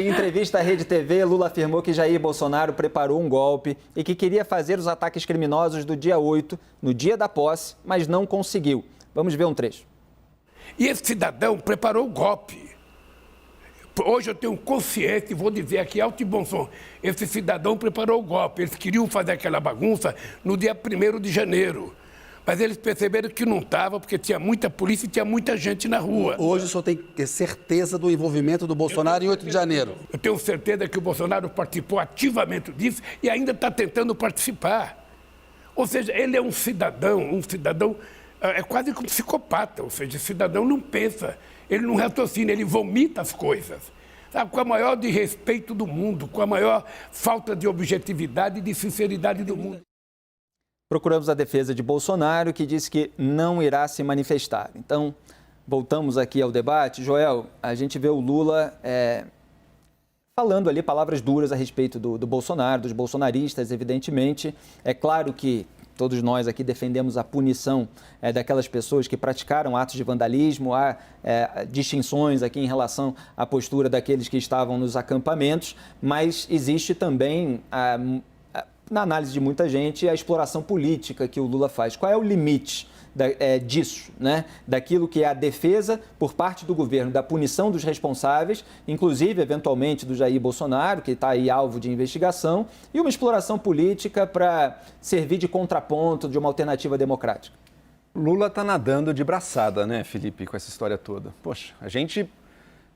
Em entrevista à Rede TV, Lula afirmou que Jair Bolsonaro preparou um golpe e que queria fazer os ataques criminosos do dia 8, no dia da posse, mas não conseguiu. Vamos ver um trecho. E esse cidadão preparou o golpe. Hoje eu tenho consciência e vou dizer aqui alto e bom som, esse cidadão preparou o golpe. Eles queriam fazer aquela bagunça no dia 1º de janeiro. Mas eles perceberam que não estava, porque tinha muita polícia e tinha muita gente na rua. Hoje o senhor tem certeza do envolvimento do Bolsonaro em 8 de janeiro? Eu tenho certeza que o Bolsonaro participou ativamente disso e ainda está tentando participar. Ou seja, ele é um cidadão é quase como um psicopata. Ou seja, o cidadão não pensa, ele não raciocina, ele vomita as coisas. Sabe, com a maior desrespeito do mundo, com a maior falta de objetividade e de sinceridade do mundo. Procuramos a defesa de Bolsonaro, que disse que não irá se manifestar. Então, voltamos aqui ao debate. Joel, a gente vê o Lula falando ali palavras duras a respeito do Bolsonaro, dos bolsonaristas, evidentemente. É claro que todos nós aqui defendemos a punição daquelas pessoas que praticaram atos de vandalismo. Há distinções aqui em relação à postura daqueles que estavam nos acampamentos, mas existe também na análise de muita gente, a exploração política que o Lula faz. Qual é o limite disso, né? Daquilo que é a defesa por parte do governo, da punição dos responsáveis, inclusive, eventualmente, do Jair Bolsonaro, que está aí alvo de investigação, e uma exploração política para servir de contraponto de uma alternativa democrática? Lula está nadando de braçada, né, Felipe, com essa história toda. Poxa, a gente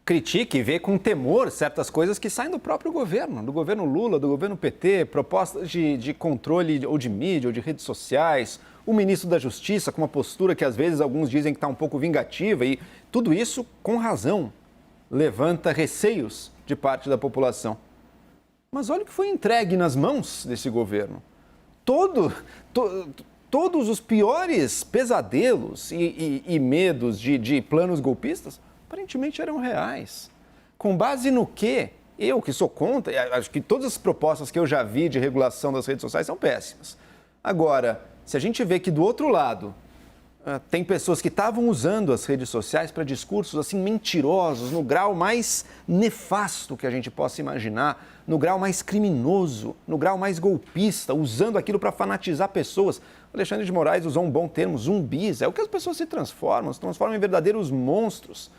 critica e vê com temor certas coisas que saem do próprio governo, do governo Lula, do governo PT, propostas de controle ou de mídia ou de redes sociais, o ministro da Justiça com uma postura que às vezes alguns dizem que está um pouco vingativa e tudo isso, com razão, levanta receios de parte da população. Mas olha o que foi entregue nas mãos desse governo. Todos os piores pesadelos e medos de planos golpistas aparentemente eram reais. Com base no quê? Eu, que sou contra, acho que todas as propostas que eu já vi de regulação das redes sociais são péssimas. Agora, se a gente vê que do outro lado tem pessoas que estavam usando as redes sociais para discursos assim mentirosos, no grau mais nefasto que a gente possa imaginar, no grau mais criminoso, no grau mais golpista, usando aquilo para fanatizar pessoas. O Alexandre de Moraes usou um bom termo, zumbis. É o que as pessoas se transformam em verdadeiros monstros.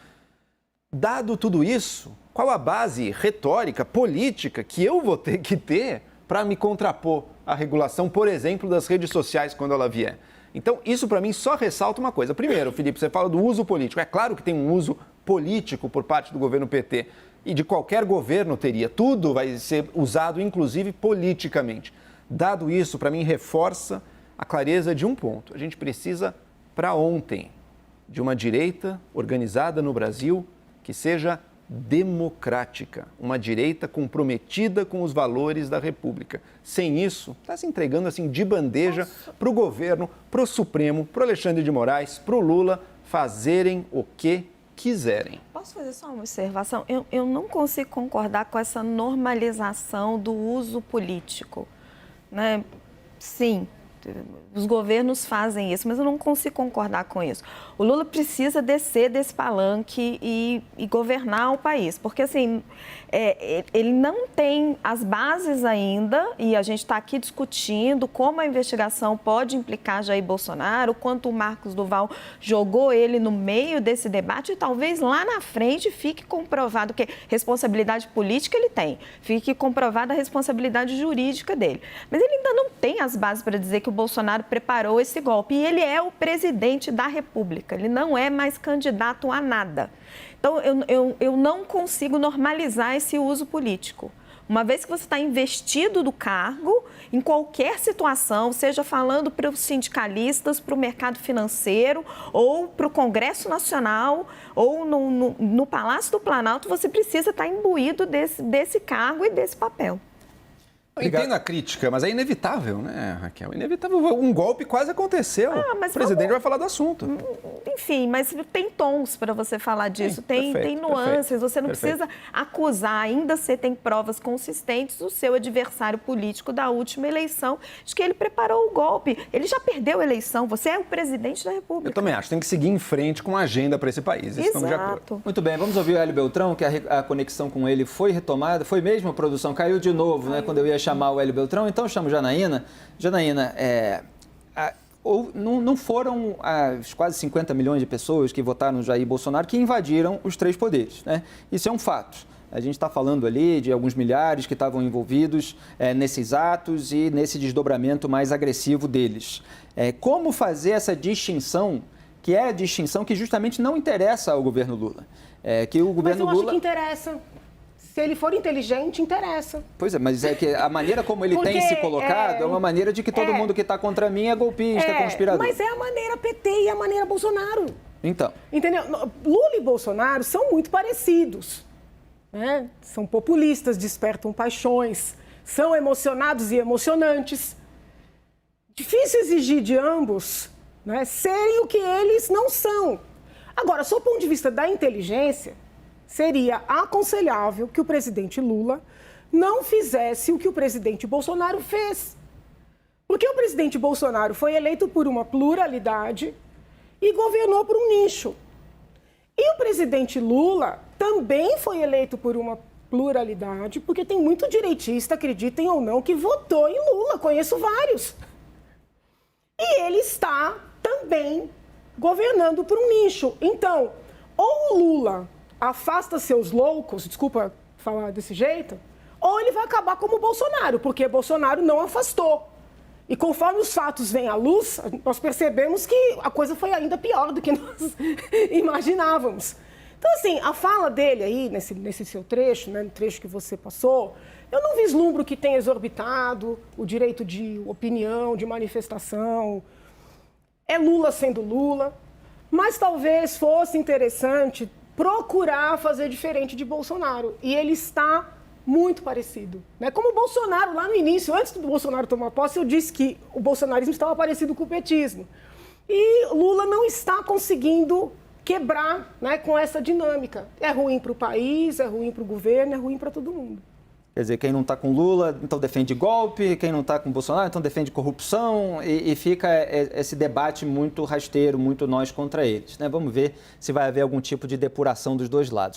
Dado tudo isso, qual a base retórica, política que eu vou ter que ter para me contrapor à regulação, por exemplo, das redes sociais quando ela vier? Então, isso para mim só ressalta uma coisa. Primeiro, Felipe, você fala do uso político. É claro que tem um uso político por parte do governo PT e de qualquer governo teria. Tudo vai ser usado, inclusive, politicamente. Dado isso, para mim, reforça a clareza de um ponto. A gente precisa, para ontem, de uma direita organizada no Brasil que seja democrática, uma direita comprometida com os valores da República. Sem isso, está se entregando assim de bandeja para o governo, para o Supremo, para o Alexandre de Moraes, para o Lula fazerem o que quiserem. Posso fazer só uma observação? Eu não consigo concordar com essa normalização do uso político, né? Sim, os governos fazem isso, mas eu não consigo concordar com isso. O Lula precisa descer desse palanque e governar o país, porque assim, ele não tem as bases ainda, e a gente está aqui discutindo como a investigação pode implicar Jair Bolsonaro, o quanto o Marcos Duval jogou ele no meio desse debate, e talvez lá na frente fique comprovado que responsabilidade política ele tem, fique comprovada a responsabilidade jurídica dele. Mas ele ainda não tem as bases para dizer que o Bolsonaro preparou esse golpe, e ele é o presidente da República, ele não é mais candidato a nada. Então, eu não consigo normalizar esse uso político. Uma vez que você está investido do cargo, em qualquer situação, seja falando para os sindicalistas, para o mercado financeiro, ou para o Congresso Nacional, ou no Palácio do Planalto, você precisa estar imbuído desse cargo e desse papel. Eu entendo a crítica, mas é inevitável, né, Raquel? Inevitável. Um golpe quase aconteceu. Mas o presidente vai falar do assunto. Enfim, mas tem tons para você falar disso, tem nuances, perfeito, você não precisa acusar, ainda você tem provas consistentes do seu adversário político da última eleição, de que ele preparou o golpe. Ele já perdeu a eleição, você é o presidente da República. Eu também acho, tem que seguir em frente com a agenda para esse país. Estamos de acordo. Exato. Muito bem, vamos ouvir o Hélio Beltrão, que a conexão com ele foi retomada. Foi mesmo a produção? Caiu de novo, né? Quando eu ia chamar o Hélio Beltrão. Então, eu chamo Janaína. Janaína, não foram as quase 50 milhões de pessoas que votaram no Jair Bolsonaro que invadiram os três poderes, né? Isso é um fato. A gente está falando ali de alguns milhares que estavam envolvidos nesses atos e nesse desdobramento mais agressivo deles. Como fazer essa distinção, que é a distinção que justamente não interessa ao governo Lula? Que o governo Mas eu Lula... acho que interessa. Se ele for inteligente, interessa. Pois é, mas é que a maneira como ele tem se colocado é uma maneira de que todo mundo que está contra mim é golpista, é conspirador. Mas é a maneira PT e a maneira Bolsonaro. Então. Entendeu? Lula e Bolsonaro são muito parecidos. Né? São populistas, despertam paixões, são emocionados e emocionantes. Difícil exigir de ambos, né, serem o que eles não são. Agora, sob o ponto de vista da inteligência, seria aconselhável que o presidente Lula não fizesse o que o presidente Bolsonaro fez. Porque o presidente Bolsonaro foi eleito por uma pluralidade e governou por um nicho. E o presidente Lula também foi eleito por uma pluralidade, porque tem muito direitista, acreditem ou não, que votou em Lula. Conheço vários. E ele está também governando por um nicho. Então, ou o Lula afasta seus loucos, desculpa falar desse jeito, ou ele vai acabar como o Bolsonaro, porque Bolsonaro não afastou. E conforme os fatos vêm à luz, nós percebemos que a coisa foi ainda pior do que nós imaginávamos. Então, assim, a fala dele aí, nesse seu trecho, né, no trecho que você passou, eu não vislumbro que tenha exorbitado o direito de opinião, de manifestação. É Lula sendo Lula, mas talvez fosse interessante procurar fazer diferente de Bolsonaro. E ele está muito parecido. Né? Como o Bolsonaro, lá no início, antes do Bolsonaro tomar posse, eu disse que o bolsonarismo estava parecido com o petismo. E Lula não está conseguindo quebrar, né, com essa dinâmica. É ruim para o país, é ruim para o governo, é ruim para todo mundo. Quer dizer, quem não está com Lula, então defende golpe, quem não está com Bolsonaro, então defende corrupção, e fica esse debate muito rasteiro, muito nós contra eles, né? Vamos ver se vai haver algum tipo de depuração dos dois lados.